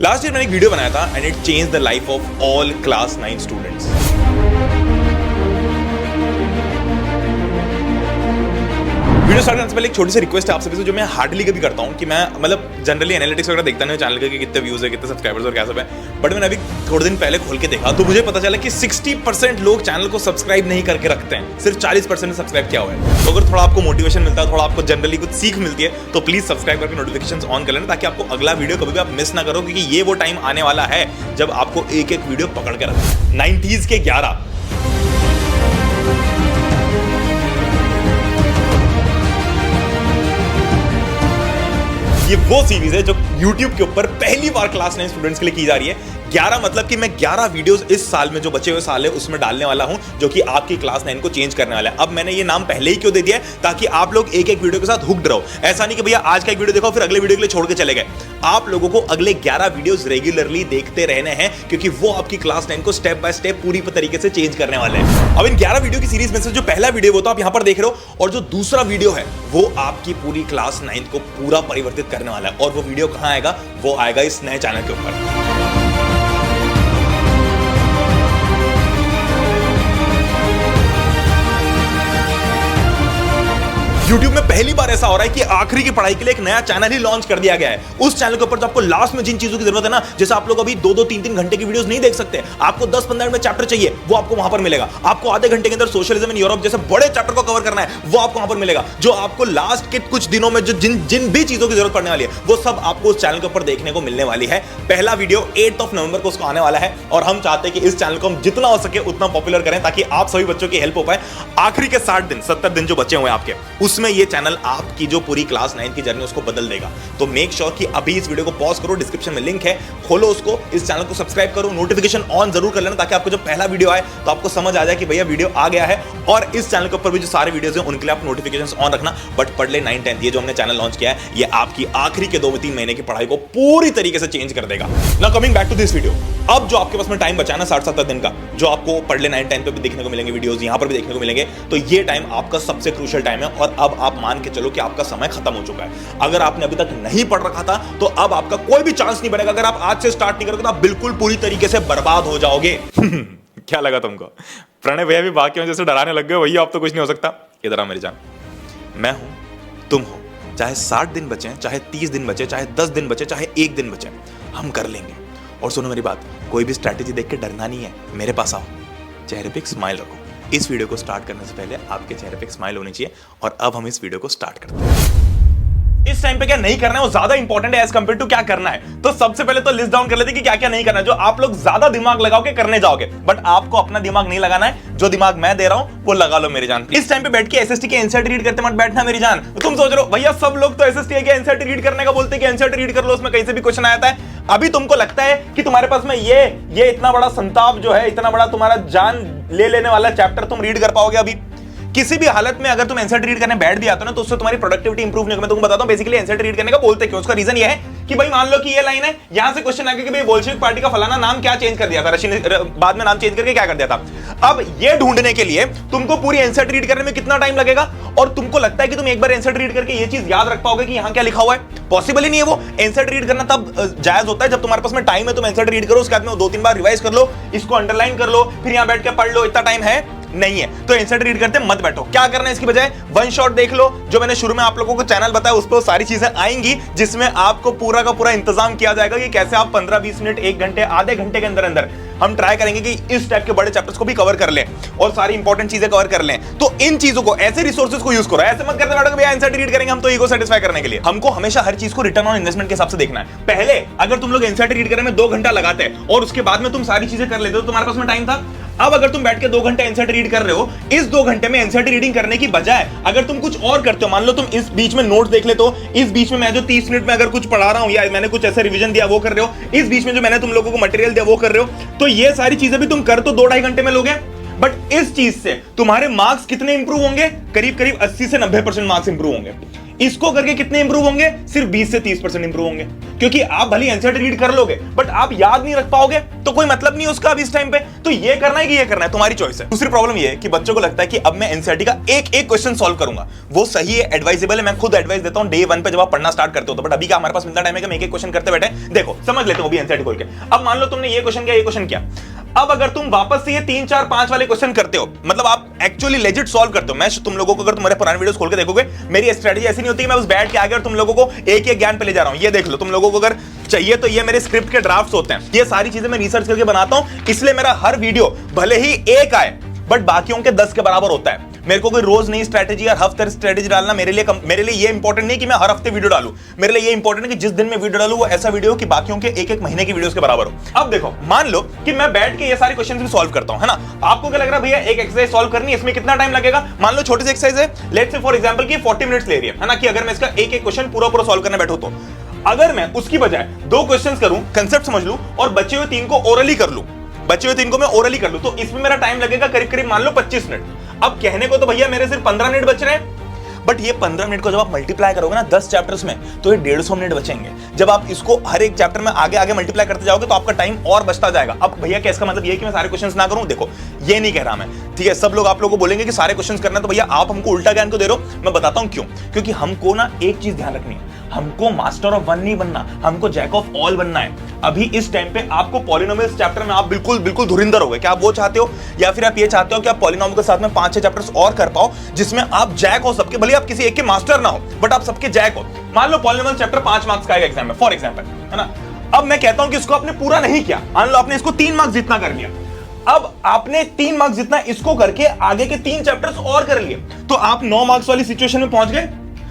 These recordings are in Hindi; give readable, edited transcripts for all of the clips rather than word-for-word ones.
लास्ट ईयर मैंने एक वीडियो बनाया था and it change the life of all class 9 students. Video start करने से पहले एक छोटी सी रिक्वेस्ट है आप सभी से, जो मैं हार्डली कभी करता हूं कि मैं मतलब जनरली एनालिटिक्स वगैरह देखता नहीं चैनल के कि कितने व्यूज है, कितने सब्सक्राइबर्स और क्या सब है, बट मैंने अभी थोड़े दिन पहले खोल के देखा तो मुझे पता चला कि 60% लोग चैनल को सब्सक्राइब नहीं करके रखते हैं, सिर्फ 40% ने सब्सक्राइब किया हुआ है। तो अगर थोड़ा आपको मोटिवेशन मिलता है, थोड़ा आपको जनरली कुछ सीख मिलती है तो प्लीज सब्सक्राइब करके नोटिफिकेशंस ऑन कर लेना, ताकि आपको अगला वीडियो कभी भी आप मिस ना करो, क्योंकि ये वो टाइम आने वाला है जब आपको एक एक वीडियो पकड़ के रखना। 90s के 11 ये वो सीरीज है जो YouTube के ऊपर पहली बार क्लास 9 स्टूडेंट्स के लिए की जा रही है। 11 मतलब कि मैं 11 वीडियोस इस साल में जो बचे हुए साल है उसमें डालने वाला हूं, जो कि आपकी क्लास 9 को चेंज करने वाला है। अब मैंने ये नाम पहले ही क्यों दे दिया है, ताकि आप लोग एक एक वीडियो के साथ हुक्ड रहो। ऐसा नहीं कि भैया आज का एक वीडियो देखो फिर अगले वीडियो के लिए छोड़ के चले गए। आप लोगों को अगले 11 वीडियोस रेगुलरली देखते रहने हैं, क्योंकि वो आपकी क्लास 9 को स्टेप बाय स्टेप पूरी तरीके से चेंज करने वाले हैं। अब इन 11 वीडियो की सीरीज में से जो पहला वीडियो वो तो आप यहां पर देख रहे हो, और जो दूसरा वीडियो है वो आपकी पूरी क्लास 9 को पूरा परिवर्तित करने वाला है। और वो वीडियो कहां आएगा? वो आएगा इस नए चैनल के ऊपर। YouTube में पहली बार ऐसा हो रहा है कि आखिरी की पढ़ाई के लिए एक नया चैनल ही लॉन्च कर दिया गया है। उस चैनल के ऊपर जो आपको लास्ट में जिन चीजों की जरूरत है ना, जैसे आप लोग अभी 2-2, 3-3 घंटे की वीडियोस नहीं देख सकते, आपको 10-15 मिनट में चैप्टर चाहिए, वो आपको वहां पर मिलेगा। आपको आधे घंटे के अंदर सोशलिज्म इन यूरोप जैसे बड़े चैप्टर को कवर करना है, वो आपको वहां पर मिलेगा। जो आपको लास्ट के कुछ दिनों में जो जिन भी चीजों की जरूरत पड़ने वाली है, वो सब आपको उस चैनल के ऊपर देखने को मिलने वाली है। पहला वीडियो 8 नवंबर को उसको आने वाला है, और हम चाहते हैं कि इस चैनल को हम जितना हो सके उतना पॉपुलर करें, ताकि आप सभी बच्चों की हेल्प हो पाए। आखिरी के 60 दिन 70 दिन जो बचे हुए हैं आपके, उसमें ये चैनल आपकी जो पूरी क्लास 9 की जर्नी उसको बदल देगा। तो मेक श्योर कि अभी इस वीडियो को पॉज करो, डिस्क्रिप्शन में लिंक है, खोलो उसको, इस चैनल को सब्सक्राइब करो, नोटिफिकेशन ऑन जरूर कर लेना, ताकि आपको जब पहला वीडियो आए तो आपको समझ आ जाए कि भैया वीडियो आ गया है। और इस चैनल के ऊपर भी जो सारे वीडियोस हैं उनके लिए आप नोटिफिकेशंस ऑन रखना। बट पढ़ ले 9, 10 ये जो हमने चैनल लॉन्च किया है, ये आपकी आखिरी के 2-3 महीने की पढ़ाई को पूरी तरीके से चेंज कर देगा। Now coming back to this video, अब जो आपके पास में टाइम बचा ना 60-70 दिन का, जो आपको पढ़ ले 9, 10 पे भी देखने को मिलेंगे वीडियोस, यहां पर भी देखने को मिलेंगे, तो ये टाइम आपका सबसे क्रूशियल टाइम है। और अब आप मान के चलो कि आपका समय खत्म हो चुका है। अगर आपने अभी तक नहीं पढ़ रखा था तो अब आपका कोई भी चांस नहीं बनेगा। अगर आप आज से स्टार्ट नहीं करोगे तो आप बिल्कुल पूरी तरीके से बर्बाद हो जाओगे। क्या लगा तुमको? प्रणय भैया भी बाकी जैसे डराने लग गए, भैया अब तो कुछ नहीं हो सकता। इधर आ मेरी जान, मैं हूं, तुम हो, चाहे 60 दिन बचे, चाहे 30 दिन बचे, चाहे 10 दिन बचे, चाहे 1 दिन बचे, हम कर लेंगे। और सुनो मेरी बात, कोई भी स्ट्रैटेजी देख के डरना नहीं है, मेरे पास आओ, चेहरे पे एक स्माइल रखो। इस वीडियो को स्टार्ट करने से पहले आपके चेहरे पे एक स्माइल होनी चाहिए। और अब हम इस वीडियो को स्टार्ट करते हैं। इस टाइम पे क्या नहीं करना है वो ज्यादा इंपॉर्टेंट है एज कंपेयर टू क्या करना है। तो सबसे पहले तो लिस्ट डाउन कर लेते कि क्या क्या नहीं करना है, जो आप लोग ज्यादा दिमाग लगाओगे करने जाओगे। बट आपको अपना दिमाग नहीं लगाना है, जो दिमाग मैं दे रहा हूं वो लगा लो मेरी जान। इस टाइम पे बैठ के एसएसटी के एनसीईआरटी रीड करते मत बैठना मेरी जान। तुम सोच रहे हो भैया सब लोग तो एसएसटी के एनसीईआरटी रीड करने का बोलते हैं कि एनसीईआरटी रीड कर लो, उसमें कहीं से भी क्वेश्चन आता है। अभी तुमको लगता है कि तुम्हारे पास में ये इतना बड़ा संताप जो है, इतना बड़ा तुम्हारा जान ले लेने वाला चैप्टर तुम रीड कर पाओगे? अभी किसी भी हालत में अगर तुम एनसीईआरटी रीड करने बैठ भी आते हो ना, तो उससे तुम्हारी प्रोडक्टिविटी इंप्रूव नहीं होगी। मैं तुमको बताता हूं बेसिकली एनसीईआरटी रीड करने का बोलते क्यों। उसका रीजन ये है कि भाई मान लो कि ये लाइन है, यहां से क्वेश्चन आ गया कि भाई बोल्शेविक पार्टी का फलाना नाम क्या चेंज कर दिया था, रशियन बाद में नाम चेंज करके क्या कर दिया था। अब ये ढूंढने के लिए तुमको पूरी एनसीईआरटी रीड करने में कितना टाइम लगेगा, और तुमको लगता है कि तुम एक बार एनसीईआरटी रीड करके ये चीज याद रख पाओगे कि यहां क्या लिखा हुआ है? पॉसिबल ही नहीं है। वो एनसीईआरटी रीड करना तब जायज होता है जब तुम्हारे पास में टाइम है, तुम एनसीईआरटी रीड करो, उसके बाद में 2-3 बार रिवाइज कर लो, इसको अंडरलाइन कर लो, फिर यहां बैठ के पढ़ लो। इतना टाइम है नहीं है, तो एनसीईआरटी रीड करते मत बैठो। क्या करना है इसकी बजाय, वन शॉट देख लो। जो मैंने शुरू में आप लोगों को चैनल बताया उस पर सारी चीजें आएंगी, जिसमें आपको पूरा का पूरा इंतजाम किया जाएगा कि कैसे आप 15-20 मिनट, 1 घंटे, आधे घंटे के अंदर अंदर हम ट्राई करेंगे कि इस टाइप के बड़े चैप्टर्स को भी कवर कर लें और सारी इंपॉर्टेंट चीजें कवर कर लें। तो इन चीजों को, ऐसे रिसोर्सेज को यूज करो। ऐसे मत करते बैठो कि भैया एनसीईआरटी रीड करेंगे हम तो ईगो सेटिस्फाई करने के लिए। हमको हमेशा हर चीज को रिटर्न ऑन इन्वेस्टमेंट के हिसाब से देखना है। पहले अगर तुम लोग एनसीईआरटी रीड करने में 2 घंटा लगाते हैं और उसके बाद में तुम सारी चीजें कर लेते हो, तो तुम्हारे पास में टाइम था। अब अगर तुम बैठ के 2 घंटे एनसीईआरटी रीड कर रहे हो, इस 2 घंटे में एनसीईआरटी रीडिंग करने की बजाय अगर तुम कुछ और करते हो, मान लो तुम इस बीच में नोट्स देख लेते हो, इस बीच में मैं जो 30 मिनट में अगर कुछ पढ़ा रहा हूं या मैंने कुछ ऐसे रिवीजन दिया वो कर रहे हो, इस बीच में जो मैंने तुम लोगों को मटेरियल दिया वो कर रहे हो, तो ये सारी चीजें भी तुम कर तो 2-2.5 घंटे में लोगे। बट इस चीज से तुम्हारे मार्क्स कितने इंप्रूव होंगे? करीब करीब 80 से 90% मार्क्स इंप्रूव होंगे। इसको करके कितने इंप्रूव होंगे? सिर्फ 20 से 30% इंप्रूव होंगे, क्योंकि आप भले एनसीईआरटी रीड कर लोगे बट आप याद नहीं रख पाओगे, तो कोई मतलब नहीं उसका अभी इस टाइम पे। तो ये करना है कि ये करना है, तुम्हारी चॉइस है। दूसरी प्रॉब्लम ये है कि बच्चों को लगता है कि अब मैं एनसीईआरटी का एक एक क्वेश्चन सॉल्व करूंगा। वो सही है, एडवाइजेबल है, मैं खुद एडवाइस देता हूं डे 1 पे जब आप पढ़ना स्टार्ट करते हो। तो बट अभी क्या हमारे पास मिलता टाइम है कि हम एक एक क्वेश्चन करते बैठे। देखो समझ लेते हो भी एनसीईआरटी खोल के। अब मान लो तुमने ये क्वेश्चन किया, ये क्वेश्चन किया। अब अगर तुम वापस से ये 3 4 5 वाले क्वेश्चन करते हो, मतलब आप एक्चुअली लेजिट सॉल्व करते हो। मैं तुम लोगों को, अगर तुम्हारे पुराने वीडियोस खोल के देखोगे, मेरी स्ट्रेटजी ऐसी नहीं होती कि मैं उस बैठ के आगे और तुम लोगों को एक एक ज्ञान पे ले जा रहा हूं। ये देख लो, तुम लोगों को अगर चाहिए तो ये मेरे स्क्रिप्ट के ड्राफ्ट्स होते हैं। ये सारी चीजें मैं रिसर्च करके बनाता हूं, इसलिए मेरा हर वीडियो भले ही एक आए बट बाकियों के 10 के बराबर होता है। मेरे को कोई रोज नई स्ट्रेटजी और हफ्ते स्ट्रेटजी डालना मेरे लिए ये इंपॉर्टेंट नहीं कि मैं हर हफ्ते वीडियो डालूं। मेरे लिए ये इंपॉर्टेंट है कि जिस दिन मैं वीडियो डालूं वो ऐसा वीडियो हो कि बाकियों के एक एक महीने की वीडियोस के बराबर हो। अब देखो, मान लो कि मैं बैठ के ये सारे क्वेश्चंस भी सॉल्व करता हूं, है ना। आपको क्या लग रहा है भैया एक एक्सरसाइज सॉल्व करनी है, इसमें कितना टाइम लगेगा? मान लो छोटी सी एक्सरसाइज है, लेट्स से फॉर एग्जांपल कि 40 मिनट्स ले रही है ना, कि अगर मैं इसका एक एक क्वेश्चन पूरा सॉल्व करने बैठूं तो अगर मैं उसकी बजाय 2 क्वेश्चंस करूं, कंसेप्ट समझ लूं और बचे हुए 3 को ओरली कर लूं, बचे हुए 3 को मैं ओरली कर लूं, तो इसमें मेरा टाइम लगेगा करीब करीब मान लो 25 मिनट। अब कहने को तो भैया मेरे सिर्फ 15 मिनट बच रहे हैं, बट ये 15 मिनट को जब आप मल्टीप्लाई करोगे ना 10 चैप्टर्स में, तो ये 150 मिनट बचेंगे। जब आप इसको हर एक चैप्टर में आगे आगे मल्टीप्लाई करते जाओगे तो आपका टाइम और बचता जाएगा। अब भैया क्या इसका मतलब ये है कि मैं सारे क्वेश्चंस ना करूं? देखो ये नहीं कह रहा मैं, ठीक है। सब लोग आप लोगों को बोलेंगे कि सारे क्वेश्चंस करना, तो भैया आप हमको उल्टा ज्ञान को दे रहे हो। मैं बताता हूं क्यों। क्योंकि हमको ना एक चीज ध्यान रखनी है, हमको मास्टर ऑफ वन नहीं बनना, हमको जैक ऑफ ऑल बनना है। अभी इस टाइम पे आपको पॉलिनोमियल्स चैप्टर में आप बिल्कुल धुरिंदर हो गए। क्या आप वो चाहते हो, या फिर आप ये चाहते हो कि आप पॉलिनोमियल के साथ में 5-6 चैप्टर्स और कर पाओ जिसमें आप जैक हो सबके, भले आप किसी एक के मास्टर ना हो बट आप सबके जैक हो। मान लो पॉलिनोमियल चैप्टर 5 मार्क्स का एग्जाम में फॉर एग्जांपल, है ना। अब मैं कहता हूं कि इसको आपने पूरा नहीं किया, मान लो आपने इसको 3 मार्क्स जितना कर लिया। अब आपने 3 मार्क्स जितना इसको करके आगे के 3 चैप्टर्स और कर लिए, तो आप 9 मार्क्स वाली सिचुएशन में पहुंच गए।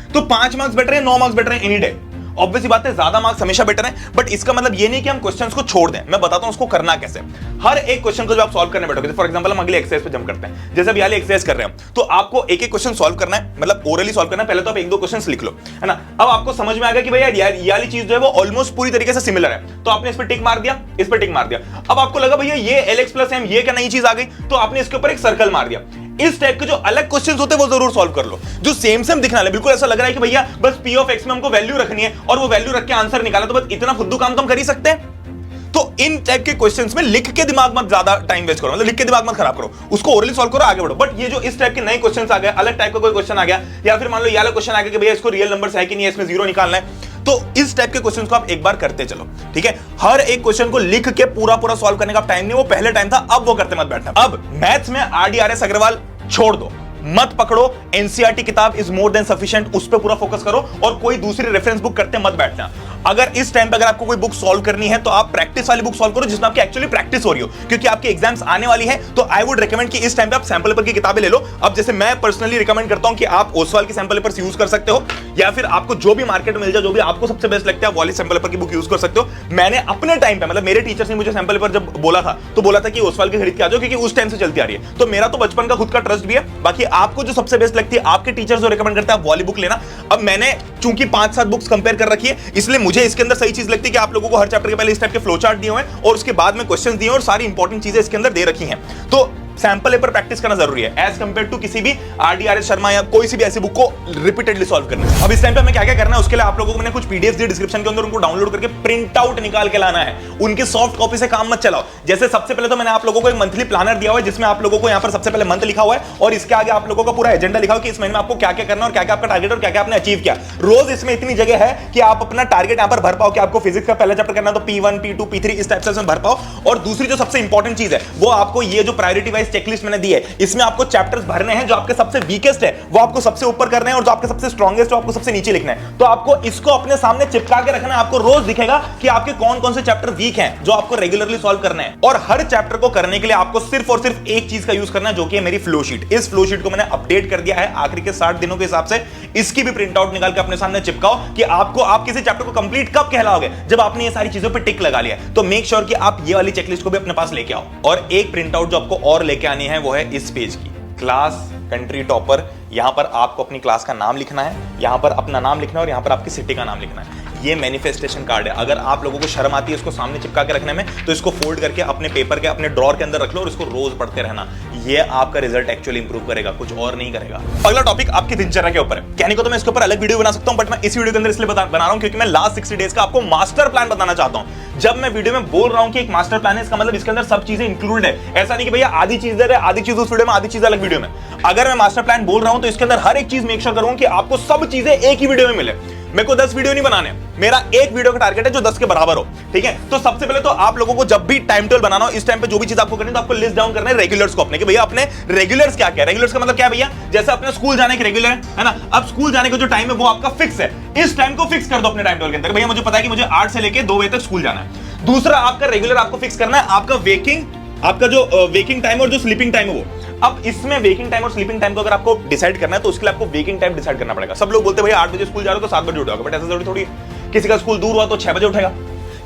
तो 5 मार्क्स बेटर है, 9 मार्क्स बेटर है एनी डे। ऑब्वियस बात है, ज्यादा मार्क्स हमेशा बेटर है, बट इसका मतलब ये नहीं कि हम क्वेश्चंस को छोड़ दें। मैं बताता हूं उसको करना कैसे। हर एक क्वेश्चन को जब आप सॉल्व करने बैठोगे, फॉर एग्जांपल हम अगले एक्सरसाइज पे जंप करते हैं, जैसे अभी वाली एक्सरसाइज कर रहे हैं, तो आपको एक एक क्वेश्चन सॉल्व करना है, मतलब ओरली सॉल्व करना है। पहले तो आप 1-2 क्वेश्चंस लिख लो, है ना। अब आपको समझ में आ गया कि भैया ये वाली चीज जो है वो ऑलमोस्ट पूरी तरीके से सिमिलर है, तो आपने इस पर टिक मार दिया, इस पर टिक मार दिया। अब आपको लगा भैया ये LX + M ये क्या नई चीज आ गई, तो आपने इसके ऊपर एक सर्कल मार दिया। इस टाइप के जो अलग क्वेश्चंस होते हैं वो जरूर सॉल्व कर लो, जो सेम दिखना है। बिल्कुल ऐसा लग रहा है कि भैया बस P of X में हमको वैल्यू रखनी है और वो वैल्यू रख के आंसर निकाला, तो बस इतना फुद्दू काम तो हम कर ही सकते हैं। तो इन टाइप के क्वेश्चंस में लिख के दिमाग मत ज्यादा टाइम वेस्ट करो, मतलब लिख के दिमाग मत खराब करो, उसको ओरली सॉल्व करो, आगे बढ़ो। बट ये जो इस टाइप के नए क्वेश्चंस आ गए, अलग टाइप का कोई क्वेश्चन आ गया, या फिर मान लो ये वाला क्वेश्चन आ गया कि भैया इसको रियल नंबर्स है कि नहीं, इसमें 0 निकालना है, तो इस टाइप के क्वेश्चंस को आप एक बार करते चलो, ठीक है। हर एक क्वेश्चन को लिख के पूरा सॉल्व करने का टाइम नहीं, वो पहले टाइम था, अब वो करते मत बैठना। अब मैथ्स में RDRS अग्रवाल छोड़ दो, मत पकड़ो। एनसीईआरटी किताब इज मोर देन सफिशिएंट, उस पर पूरा फोकस करो और कोई दूसरी रेफरेंस बुक करते मत बैठना। अगर इस टाइम पे अगर आपको कोई बुक सॉल्व करनी है तो आप प्रैक्टिस वाली बुक सॉल्व करो जिसमें आपकी एक्चुअली प्रैक्टिस हो रही हो, क्योंकि आपके एग्जाम्स आने वाली है। तो आई वुड रिकमेंड कि इस टाइम पे आप सैंपल पेपर की किताबें ले लो। अब जैसे मैं पर्सनली रिकमेंड करता हूं कि आप ओसवाल के सैंपल पेपर्स यूज कर सकते हो, या फिर आपको जो भी मार्केट में मिल जाए, जो भी आपको सबसे बेस्ट लगता है, वाली सैंपल पेपर की बुक यूज कर सकते हो। मैंने अपने टाइम पे, मतलब मेरे टीचर्स ने मुझे सैंपल पेपर जब बोला था तो बोला था कि ओसवाल की खरीद के आ जाओ, क्योंकि उस टाइम से चलती आ रही है। तो मेरा तो बचपन का खुद का ट्रस्ट भी है। बाकी आपको जो सबसे बेस्ट लगती है, आपके टीचर्स जो रिकमेंड करते हैं, आप वाली बुक लेना। अब मैंने चूंकि 5-7 बुक्स कंपेयर कर रखी है, इसलिए मुझे इसके अंदर सही चीज लगती है कि आप लोगों को हर चैप्टर के पहले इस टाइप के फ्लो चार्ट दिए हुए हैं और उसके बाद में क्वेश्चंस दिए और सारी इंपॉर्टेंट चीजें इसके अंदर दे रखी हैं। तो सैंपल पेपर प्रैक्टिस करना जरूरी है एज कंपेयर टू किसी भी RDRS शर्मा या कोई सी भी ऐसी बुक को रिपीटेडली सॉल्व करना। अब इस टाइम पे हमें क्या क्या करना है, उसके लिए आप लोगों को मैंने कुछ पीडीएफ दी डिस्क्रिप्शन के अंदर, उनको डाउनलोड करके प्रिंट आउट निकाल के लाना है। उनकी सॉफ्ट कॉपी से काम मत चलाओ। जैसे सबसे पहले तो मैंने आप लोगों को एक मंथली प्लानर दिया हुआ है, जिसमें आप लोगों को यहाँ पर सबसे पहले मंथ लिखा हुआ है और इसके आगे आप लोगों का पूरा एजेंडा लिखा हुआ कि इस महीने में आपको क्या क्या करना और क्या क्या आपका टारगेट और क्या क्या आपने अचीव किया। रोज इसमें इतनी जगह है कि आप अपना टारगेट यहाँ पर भर पाओ कि आपको फिजिक्स का पहला चैप्टर करना तो P1 P2 P3 इस टाइप से भर पाओ। और दूसरी जो सबसे इंपॉर्टेंट चीज है वो आपको ये जो प्रायोरिटी वाइज चेकलिस्ट मैंने दी है, इसमें आपको चैप्टर्स भरने हैं। जो आपके सबसे वीकेस्ट है वो आपको सबसे ऊपर करना है और जो आपके सबसे स्ट्रॉन्गेस्ट है आपको सबसे नीचे लिखना है। तो आपको इसको अपने सामने चिपका के रखना है। आपको रोज दिखेगा कि आपके कौन कौन से चैप्टर वीक हैं जो आपको रेगुलरली सॉल्व करने हैं। और हर चैप्टर को करने के लिए आपको सिर्फ और सिर्फ एक चीज का यूज करना है, जो कि है मेरी फ्लो शीट। इस फ्लो शीट को मैंने अपडेट कर दिया है आखिरी के 60 दिनों के हिसाब से। इसकी भी प्रिंट आउट निकाल के अपने सामने चिपकाओ कि आपको आप किसी चैप्टर को कंप्लीट कब कहलाओगे, जब आपने ये सारी चीजों पे टिक लगा लिया। तो मेक श्योर कि आप ये वाली चेकलिस्ट को भी अपने पास लेके आओ। और एक प्रिंट आउट जो आपको और लेके आनी है वो है इस पेज की, क्लास कंट्री टॉपर। यहां पर आपको अपनी क्लास का नाम लिखना है, यहां पर अपना नाम लिखना है और यहां पर आपकी सिटी का नाम लिखना है। ये मैनिफेस्टेशन कार्ड है। अगर आप लोगों को शर्म आती है इसको सामने चिपका के रखने में, तो इसको फोल्ड करके अपने पेपर के अपने ड्रॉर के अंदर रख लो और इसको रोज पढ़ते रहना। ये आपका रिजल्ट एक्चुअली इंप्रूव करेगा, कुछ और नहीं करेगा। अगला टॉपिक आपकी दिनचर्या के ऊपर है। कहने को तो मैं इसके ऊपर अलग वीडियो बना सकता हूं, बट मैं इस वीडियो के अंदर इसलिए बना रहा हूं क्योंकि मैं लास्ट 60 डेज का आपको मास्टर प्लान बताना चाहता हूं। जब मैं वीडियो में बोल रहा हूं कि एक मास्टर प्लान है, इसका मतलब इसके अंदर सब चीजें इंक्लूडेड है। ऐसा नहीं कि भैया आधी चीज दे रहे, आधी चीज उस वीडियो में, आधी चीज अलग वीडियो में। अगर मैं मास्टर प्लान बोल रहा हूं तो इसके अंदर हर एक चीज मेक श्योर करूंगा कि आपको सब चीजें एक ही वीडियो में मिले। मेरे को 10 वीडियो नहीं बनाने, मेरा एक वीडियो का टारगेट है जो 10 के बराबर हो। ठीक है, तो सबसे पहले तो आप लोगों को जब भी टाइम टेबल बनाना हो, इस टाइम पे जो भी चीज आपको करनी है, तो आपको लिस्ट डाउन करना है रेगुलर्स को अपने, कि भैया अपने रेगुलर्स क्या क्या है। रेगुलर्स का मतलब क्या है भैया, जैसे अपने स्कूल जाने के रेगुलर है ना, अब स्कूल जाने का जो टाइम है वो आपका फिक्स है। इस टाइम को फिक्स कर दो अपने टाइम टेबल के अंदर, भैया मुझे पता है कि मुझे 8 से लेके 2 बजे तक स्कूल जाना है। दूसरा आपका रेगुलर आपको फिक्स करना है आपका वेकिंग, आपका जो वेकिंग टाइम और जो स्लीपिंग टाइम है वो। अब इसमें वेकिंग टाइम और स्लीपिंग टाइम को अगर आपको डिसाइड करना है तो उसके लिए आपको वेकिंग टाइम डिसाइड करना पड़ेगा। सब लोग बोलते हैं भैया 8 बजे स्कूल जा रहे हो तो 7 बजे उठोगे, बट ऐसा जरूरी थोड़ी है। किसी का स्कूल दूर हुआ तो 6 बजे उठेगा,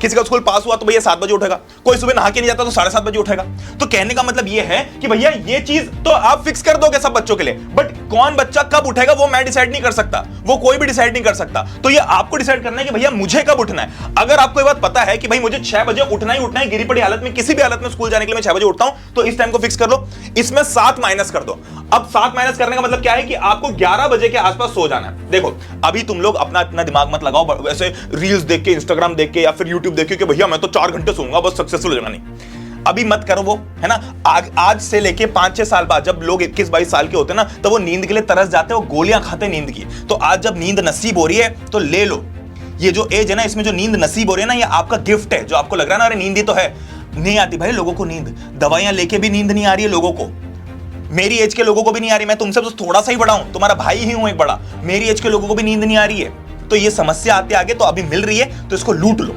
किसी का स्कूल पास हुआ तो भैया 7 बजे उठेगा, कोई सुबह नहा के नहीं जाता तो 7:30 बजे उठेगा। तो कहने का मतलब ये है कि भैया ये चीज तो आप फिक्स कर दोगे सब बच्चों के लिए, बट कौन बच्चा कब उठेगा वो मैं डिसाइड नहीं कर सकता, वो कोई भी डिसाइड नहीं कर सकता। तो ये आपको डिसाइड करना है कि भैया मुझे कब उठना है। अगर आपको ये बात पता है कि भाई मुझे 6 बजे उठना ही उठना है, गिरी पड़ी हालत में, किसी भी हालत में स्कूल जाने के लिए मैं 6 बजे उठता हूं, तो इस टाइम को फिक्स कर लो। इसमें 7 माइनस कर दो। अब 7 माइनस करने का मतलब क्या है कि आपको 11 बजे के आसपास सो जाना है। देखो अभी तुम लोग अपना इतना दिमाग मत लगाओ वैसे रील्स देख के, इंस्टाग्राम देख के या फिर यूट्यूब देख के कि भैया मैं तो 4 घंटे सोऊंगा बस सक्सेसफुल हो जाना। नहीं, अभी मत करो वो, है ना। आज से लेके 5-6 साल बाद जब लोग 21-22 साल के होते हैं ना, तो वो नींद के लिए तरस जाते हैं, वो गोलियां खाते नींद की। तो आज जब नींद नसीब हो रही है तो ले लो। ये जो एज है ना, इसमें जो नींद नसीब हो रही है ना, ये आपका गिफ्ट है। जो आपको लग रहा है ना अरे नींद ही तो है, नहीं आती भाई लोगों को नींद। दवाइयां लेके भी नींद नहीं आ रही है लोगों को। मेरी एज के लोगों को भी नहीं आ रही। मैं तुमसे तो थोड़ा सा ही बड़ा हूं, तुम्हारा भाई ही हूं एक बड़ा। मेरी एज के लोगों को भी नींद नहीं आ रही है। तो ये समस्या आते आगे तो अभी मिल रही है, तो इसको लूट लो।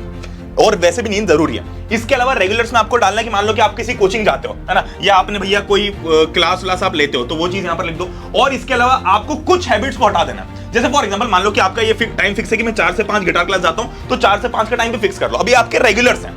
और वैसे भी नींद जरूरी है। इसके अलावा रेगुलर्स में आपको डालना है कि मान लो कि आप किसी कोचिंग जाते हो, है ना, या आपने भैया कोई क्लास आप लेते हो, तो वो चीज यहां पर लिख दो। और इसके अलावा आपको कुछ हैबिट्स को हटा देना। जैसे फॉर एग्जांपल मान लो कि आपका ये टाइम फिक्स है कि मैं 4 से 5 गिटार क्लास जाता हूं, तो 4 से 5 का टाइम भी फिक्स कर लो। अभी आपके रेगुलर्स हैं,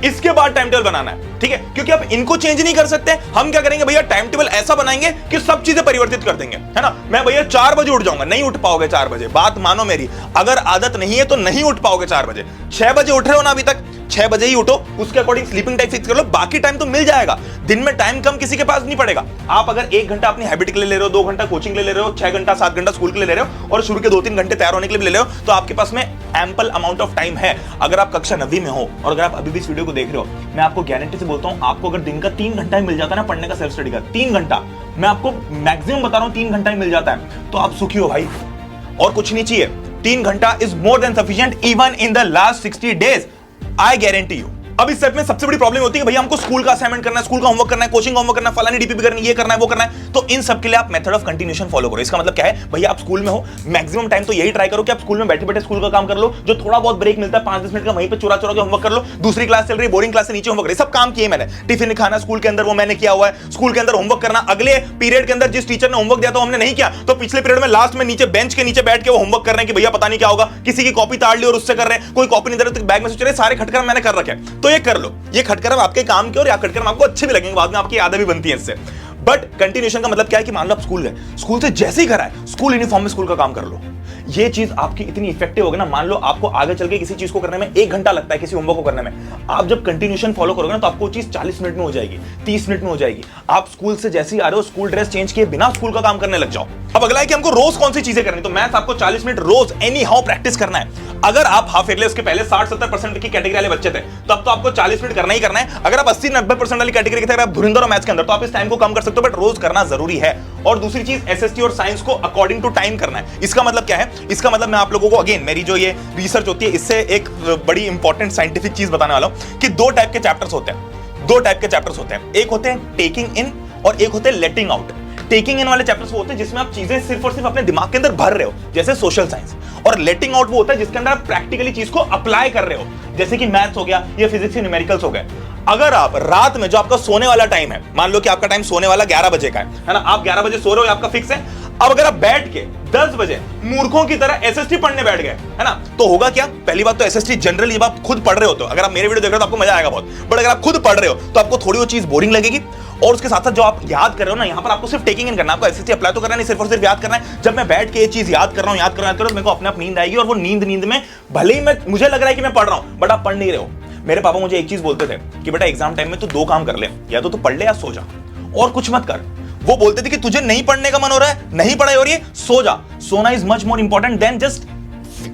इसके बाद टाइम टेबल बनाना है। ठीक है, क्योंकि आप इनको चेंज नहीं कर सकते। हम क्या करेंगे भैया, टाइम टेबल ऐसा बनाएंगे कि सब चीजें परिवर्तित कर देंगे, है ना। मैं भैया 4 बजे उठ जाऊंगा, नहीं उठ पाओगे 4 बजे, बात मानो मेरी। अगर आदत नहीं है तो नहीं उठ पाओगे 4 बजे। 6 बजे उठ रहे हो ना अभी तक, 6 बजे ही उठो, उसके अकॉर्डिंग स्लीपिंग टाइम फिक्स कर लो। बाकी टाइम तो मिल जाएगा, दिन में टाइम कम किसी के पास नहीं पड़ेगा। आप अगर 1 घंटा अपनी हैबिट के लिए ले रहे हो, 2 घंटा कोचिंग के लिए ले रहे हो, 6 घंटा 7 घंटा स्कूल के लिए ले रहे हो, और शुरू के 2-3 घंटे तैयार होने के लिए भी ले रहे हो, तो आपके पास में एम्पल अमाउंट ऑफ टाइम है। अगर आप कक्षा 9वीं में हो और अगर आप अभी भी इस वीडियो को देख रहे हो, मैं आपको गारंटी से बोलता हूं, आपको अगर दिन का 3 घंटा ही मिल जाता है ना पढ़ने का, सेल्फ स्टडी का 3 घंटा, मैं आपको मैक्सिमम बता रहा हूं 3 घंटा ही मिल जाता है, तो आप सुखी हो भाई, और कुछ नहीं चाहिए। 3 घंटा is more than sufficient even in the last 60 days, I guarantee you. अब इस स्टेप में सबसे बड़ी प्रॉब्लम होती है कि भैया हमको स्कूल का असाइनमेंट करना है, स्कूल का होमवर्क करना है, कोचिंग होमवर्क करना है, फलानी डीपीपी करनी है, ये करना है, वो करना है। तो इन सब के लिए आप मेथड ऑफ कंटिन्यूएशन फॉलो करो। इसका मतलब क्या है भैया, आप स्कूल में हो, मैक्सिमम टाइम तो यही ट्राई करो कि आप स्कूल में बैठे बैठे स्कूल का काम कर लो। जो थोड़ा बहुत ब्रेक मिलता है 5-10 मिनट का, वहीं पे चुरा चुरा के होमवर्क कर लो। दूसरी क्लास चल रही है, बोरिंग क्लास से नीचे होमवर्क, सब काम किए मैंने। टिफिन खाना स्कूल के अंदर, वो मैंने किया हुआ है। स्कूल के अंदर होमवर्क करना, अगले पीरियड के अंदर जिस टीचर ने होमवर्क दिया था हमने नहीं किया, तो पिछले पीरियड में लास्ट में नीचे बेंच के नीचे बैठ के वो होमवर्क कर रहे हैं कि भैया पता नहीं क्या होगा, किसी की कॉपी ताड़ ली और उससे कर रहे हैं, कोई कॉपी नहीं दे रहे तो बैग में से चले, सारे खटकर मैंने कर रखे। तो ये कर लो, ये खटकर आपके काम के और या खटकर आपको अच्छे भी लगेंगे, बाद में आपकी यादें भी बनती हैं इससे। बट कंटिन्यूएशन का मतलब क्या है कि मान लो आप स्कूल गए, स्कूल से जैसे ही घर आए स्कूल यूनिफॉर्म में स्कूल का काम कर लो। ये चीज आपकी इतनी इफेक्टिव होगी ना, मान लो आपको आगे चल के किसी चीज को करने में 1 घंटा लगता है, किसी होमवर्क को करने में, आप जब कंटिन्यूएशन फॉलो करोगे ना तो आपको चीज 40 मिनट में हो जाएगी, 30 मिनट में हो जाएगी। आप स्कूल से जैसे ही आ रहे हो, स्कूल ड्रेस चेंज किए बिना स्कूल का काम करने लग जाओ। अब अगला है कि हमको रोज कौन सी चीजें करनी, तो मैथ्स आपको 40 मिनट रोज एनी हाउ प्रैक्टिस करना है। अगर आप हाफ ईयरली उसके पहले 60-70% की कैटेगरी वाले बच्चे थे, तब तो आपको 40 मिनट करना ही करना है। अगर आप 80-90% वाली कैटेगरी के थे, अगर आप धुरंधर हो मैथ्स के अंदर, तो आप इस टाइम को कम कर सकते हो, बट रोज करना जरूरी है। और दूसरी चीज, एसएसटी और साइंस को अकॉर्डिंग टू टाइम करना है। इसका मतलब क्या है, इसका मतलब मैं आप लोगों को अगेन मेरी जो ये रिसर्च होती है, इससे एक बड़ी इंपॉर्टेंट साइंटिफिक चीज बताने वाला हूं कि 2 टाइप के चैप्टर्स होते हैं। 2 टाइप के चैप्टर्स होते हैं, एक होते हैं टेकिंग इन और एक होते हैं लेटिंग आउट। टेकिंग इन वाले चैप्टर्स वो होते हैं जिसमें आप चीजें सिर्फ और सिर्फ अपने दिमाग के अंदर भर रहे हो, जैसे सोशल साइंस। और लेटिंग आउट वो होता है जिसके अंदर आप प्रैक्टिकली चीज को अप्लाई कर रहे हो, जैसे कि मैथ्स हो गया या फिजिक्स या न्यूमेरिकल्स हो गए। अगर आप रात में जो आपका सोने वाला टाइम है, मान लो कि आपका टाइम सोने वाला 11 बजे का है ना, आप 11 बजे सो रहे हो, आपका फिक्स है। अब अगर आप बैठ के 10 बजे मूर्खों की तरह एसएसटी पढ़ने बैठ गए, है ना, तो होगा क्या? पहली बात तो एसएसटी जनरली जब आप खुद पढ़ रहे हो, तो अगर आप मेरे वीडियो देख रहे हो तो आपको मजा आएगा बहुत, बट अगर आप खुद पढ़ रहे हो तो आपको थोड़ी वो चीज बोरिंग लगेगी। और उसके साथ साथ जो आप याद कर रहे हो ना, यहां पर आपको सिर्फ टेकिंग इन करना, आपको एसएसटी अप्लाई तो करना नहीं, सिर्फ और सिर्फ याद करना है। जब मैं बैठ के ये चीज याद कर रहा हूं, तो मेरे को अपने आप नींद आएगी, और वो नींद में भले ही मुझे लग रहा है कि मैं पढ़ रहा हूं, बट आप पढ़ नहीं रहे हो। मेरे पापा मुझे एक चीज बोलते थे कि बेटा एग्जाम टाइम में तू 2 काम कर ले, या तो तू पढ़ ले या सो जा, और कुछ मत कर। वो बोलते थे कि तुझे नहीं पढ़ने का मन हो रहा है, नहीं पढ़ाई हो रही है, सो जा। सोना is much more important than just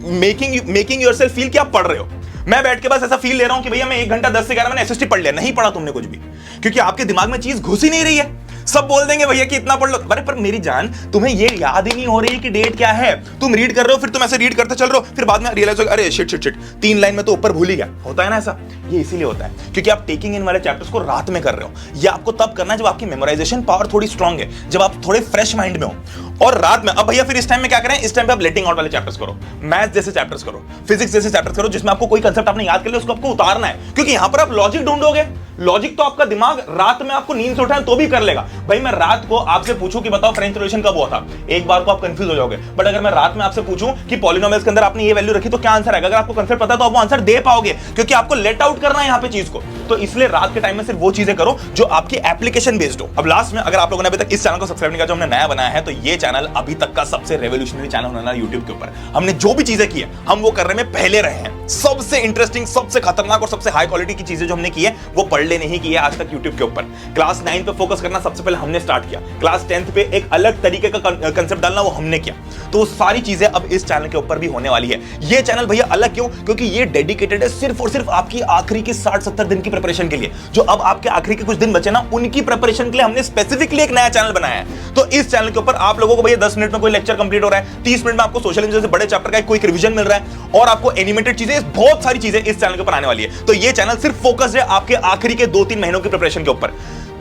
making yourself feel कि आप पढ़ रहे हो। मैं बैठ के बस ऐसा फील ले रहा हूं कि भैया मैं 1 घंटा 10 से 11 मैंने एसएसटी पढ़ लिया, नहीं पढ़ा तुमने कुछ भी, क्योंकि आपके दिमाग में चीज घुस ही नहीं रही है। सब बोल देंगे भैया कि इतना पढ़ लो, अरे पर मेरी जान, तुम्हें ये याद ही नहीं हो रही है कि डेट क्या है। तुम रीड कर रहे हो, फिर तुम ऐसे रीड करते चल रहे हो, फिर बाद में रियलाइज हो अरे शिट 3 लाइन में तो ऊपर भूल ही गया। होता है ना ऐसा, ये इसीलिए होता है क्योंकि आप टेकिंग इन वाले चैप्टर्स को रात में कर रहे हो। ये आपको तब करना है जब आपकी मेमोराइजेशन पावर थोड़ी स्ट्रांग है, जब आप थोड़े फ्रेश माइंड में हो, और रात में। अब भैया फिर इस टाइम में क्या करें? इस टाइम पे आप लेटिंग आउट वाले चैप्टर्स करो, मैथ्स जैसे चैप्टर्स करो, फिजिक्स जैसे चैप्टर्स करो, जिसमें आपको कोई कंसेप्ट आपने याद कर लिया, उसको आपको उतारना है, क्योंकि यहां पर आप लॉजिक ढूंढोगे। लॉजिक तो आपका दिमाग रात में आपको नींद से उठाए तो भी कर लेगा। भाई मैं रात को आपसे पूछूं कि बताओ फ्रेंच रेवोल्यूशन कब हुआ था, एक बार को आप कंफ्यूज हो जाओगे, बट अगर मैं रात में आपसे पूछूं कि पॉलिनोमियल्स के अंदर आपने ये वैल्यू रखी तो क्या आंसर आएगा, अगर आपको कंसेप्ट पता है तो आप वो आंसर दे पाओगे, क्योंकि आपको लेट आउट करना है यहां पे चीज को। तो इसलिए रात के टाइम में सिर्फ वो चीजें करो जो आपकी एप्लीकेशन बेस्ड हो। अब लास्ट में, अगर आप लोगों ने अभी तक इस चैनल को सब्सक्राइब नहीं किया जो हमने नया बनाया है, तो ये चैनल अभी तक का सबसे रेवोल्यूशनरी चैनल होने वाला यूट्यूब के ऊपर। हमने जो भी चीजें की है हम वो करने में पहले रहे हैं। सबसे इंटरेस्टिंग, सबसे खतरनाक और सबसे हाई क्वालिटी की चीजें जो हमने की है वो पढ़ नहीं की है आज तक यूट्यूब के ऊपर। क्लास 9 पे फोकस करना सबसे पहले हमने स्टार्ट किया, क्लास 10th पे एक अलग तरीके का कंसेप्ट डालना वो हमने किया। तो वो सारी चीजें अब इस चैनल के ऊपर भी होने वाली है। ये चैनल भैया अलग क्यों? क्योंकि ये डेडिकेटेड है सिर्फ और सिर्फ आपकी आखिरी की 60-70 दिन की प्रिपरेशन के लिए। जो अब आपके आखिरी के कुछ दिन बचे ना, उनकी प्रिपरेशन के लिए हमने स्पेसिफिकली एक नया चैनल बनाया है। तो इस चैनल के ऊपर आप लोगों को भैया 10 मिनट में कोई लेक्चर कंप्लीट हो रहा है, 30 मिनट में आपको सोशल इंजीनियरिंग से बड़े चैप्टर का एक कोई रिवीजन मिल रहा है, और आपको एनिमेटेड चीजें, बहुत सारी चीजें इस चैनल के ऊपर आने वाली है। तो ये चैनल सिर्फ फोकस्ड है आपके आखिरी के 2-3 महीनों की प्रिपरेशन के ऊपर।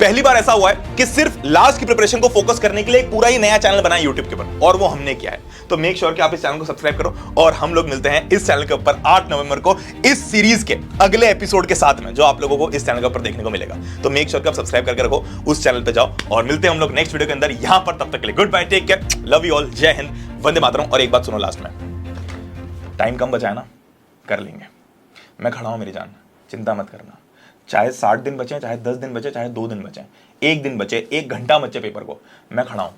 पहली बार ऐसा हुआ है कि सिर्फ लास्ट की प्रिपरेशन को फोकस करने के लिए एक पूरा ही नया चैनल बनाया यूट्यूब के ऊपर, और वो हमने किया है। तो मेक श्योर कि आप इस चैनल को सब्सक्राइब करो, और हम लोग मिलते हैं इस चैनल के ऊपर 8 नवंबर को इस सीरीज के अगले एपिसोड के साथ में, जो आप लोगों को इस चैनल के ऊपर देखने को मिलेगा। तो मेक श्योर कि आप सब्सक्राइब करके रखो, उस चैनल पे जाओ, और मिलते हैं हम लोग नेक्स्ट वीडियो के अंदर यहां पर। तब तक के लिए goodbye, take care, love you all, जय हिंद, वंदे मातरम। और एक बात सुनो लास्ट में, टाइम कम बचा है ना, कर लेंगे। मैं खड़ा हूं मेरी जान, चिंता मत करना। चाहे 60 दिन बचे, चाहे 10 दिन बचे, चाहे 2 दिन बचे, 1 दिन बचे, 1 घंटा बचे पेपर को, मैं खड़ा हूं,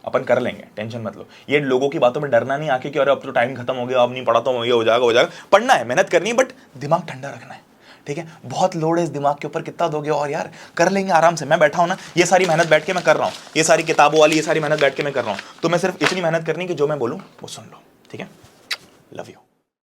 अपन कर लेंगे, टेंशन मत लो। ये लोगों की बातों में डरना नहीं आके कि अरे अब तो टाइम खत्म हो गया, अब नहीं पढ़ा तो ये हो जाएगा। पढ़ना है, मेहनत करनी है, बट दिमाग ठंडा रखना है, ठीक है? बहुत लोड है इस दिमाग के ऊपर, कितना दोगे? और यार कर लेंगे आराम से। मैं बैठा हूं ना, ये सारी मेहनत बैठ के मैं कर रहा हूं, ये सारी किताबों वाली ये सारी मेहनत बैठ के मैं कर रहा हूं। तो मैं सिर्फ इतनी मेहनत करनी कि जो मैं बोलूं वो सुन लो, ठीक है? Love you.